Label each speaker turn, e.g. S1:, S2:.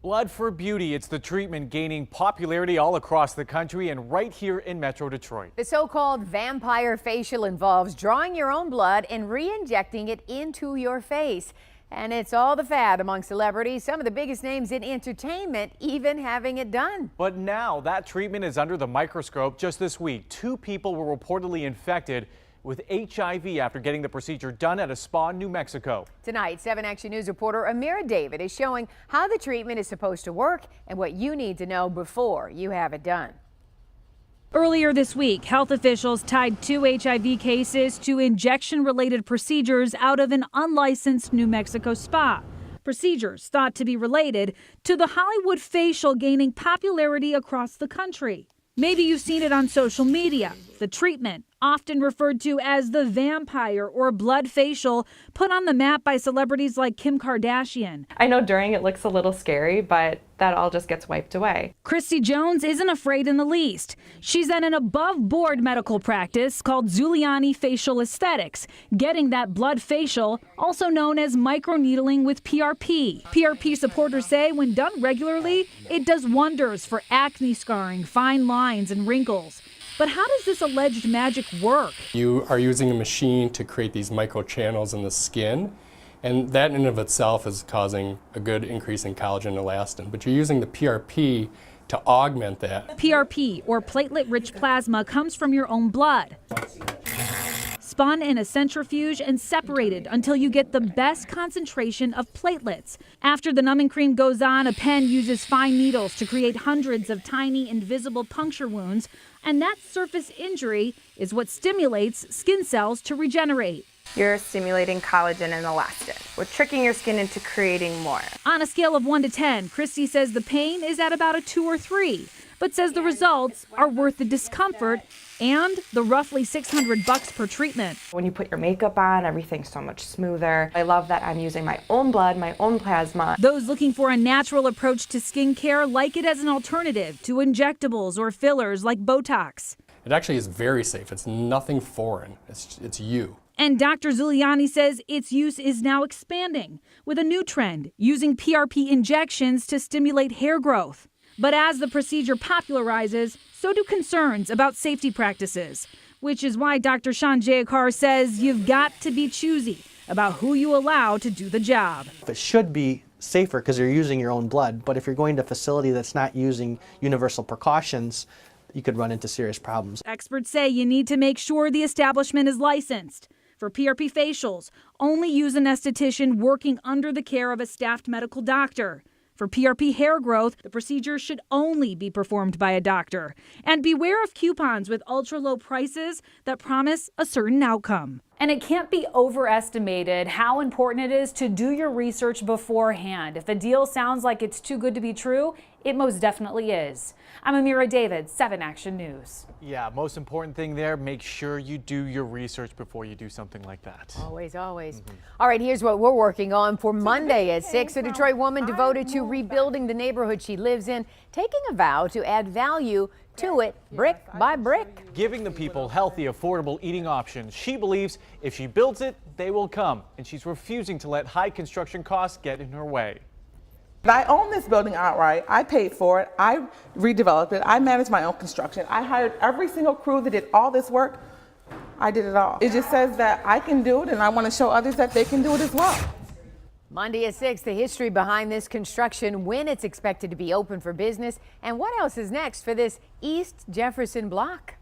S1: Blood for Beauty. It's the treatment gaining popularity all across the country and right here in Metro Detroit.
S2: The so-called vampire facial involves drawing your own blood and re-injecting it into your face. And it's all the fad among celebrities, some of the biggest names in entertainment even having it done.
S1: But now that treatment is under the microscope. Just this week, 2 people were reportedly infected with HIV after getting the procedure done at a spa in New Mexico.
S2: Tonight, 7 Action News reporter Amira David is showing how the treatment is supposed to work and what you need to know before you have it done.
S3: Earlier this week, health officials tied 2 HIV cases to injection-related procedures out of an unlicensed New Mexico spa. Procedures thought to be related to the Hollywood facial gaining popularity across the country. Maybe you've seen it on social media. The treatment, often referred to as the vampire or blood facial, put on the map by celebrities like Kim Kardashian.
S4: I know during it looks a little scary, but that all just gets wiped away.
S3: Christy Jones isn't afraid in the least. She's at an above-board medical practice called Zuliani Facial Aesthetics, getting that blood facial, also known as microneedling with PRP. PRP supporters say when done regularly, it does wonders for acne scarring, fine lines, and wrinkles. But how does this alleged magic work?
S5: You are using a machine to create these microchannels in the skin, and that in and of itself is causing a good increase in collagen and elastin. But you're using the PRP to augment that.
S3: PRP, or platelet-rich plasma, comes from your own blood. Spun in a centrifuge and separated until you get the best concentration of platelets. After the numbing cream goes on, a pen uses fine needles to create hundreds of tiny invisible puncture wounds, and that surface injury is what stimulates skin cells to regenerate.
S6: You're stimulating collagen and elastin. We're tricking your skin into creating more.
S3: On a scale of 1 to 10, Christy says the pain is at about a 2 or 3, but says the results are worth the discomfort and the roughly $600 per treatment.
S4: When you put your makeup on, everything's so much smoother. I love that I'm using my own blood, my own plasma.
S3: Those looking for a natural approach to skincare like it as an alternative to injectables or fillers like Botox.
S5: It actually is very safe. It's nothing foreign. It's you.
S3: And Dr. Zuliani says its use is now expanding with a new trend, using PRP injections to stimulate hair growth. But as the procedure popularizes, so do concerns about safety practices, which is why Dr. Sean Jayakar says you've got to be choosy about who you allow to do the job.
S7: It should be safer because you're using your own blood, but if you're going to a facility that's not using universal precautions, you could run into serious problems.
S3: Experts say you need to make sure the establishment is licensed. For PRP facials, only use an esthetician working under the care of a staffed medical doctor. For PRP hair growth, the procedure should only be performed by a doctor. And beware of coupons with ultra-low prices that promise a certain outcome. And it can't be overestimated how important it is to do your research beforehand. If a deal sounds like it's too good to be true, it most definitely is. I'm Amira David, 7 Action News.
S1: Yeah, most important thing there, make sure you do your research before you do something like that.
S2: Always, always. All right, here's what we're working on for Monday at 6. A Detroit woman devoted to rebuilding the neighborhood she lives in, taking a vow to add value to it brick by brick.
S1: Giving the people healthy, affordable eating options. She believes if she builds it, they will come. And she's refusing to let high construction costs get in her way.
S8: I own this building outright. I paid for it. I redeveloped it. I managed my own construction. I hired every single crew that did all this work. I did it all. It just says that I can do it, and I want to show others that they can do it as well.
S2: Monday at 6, the history behind this construction, when it's expected to be open for business, and what else is next for this East Jefferson block.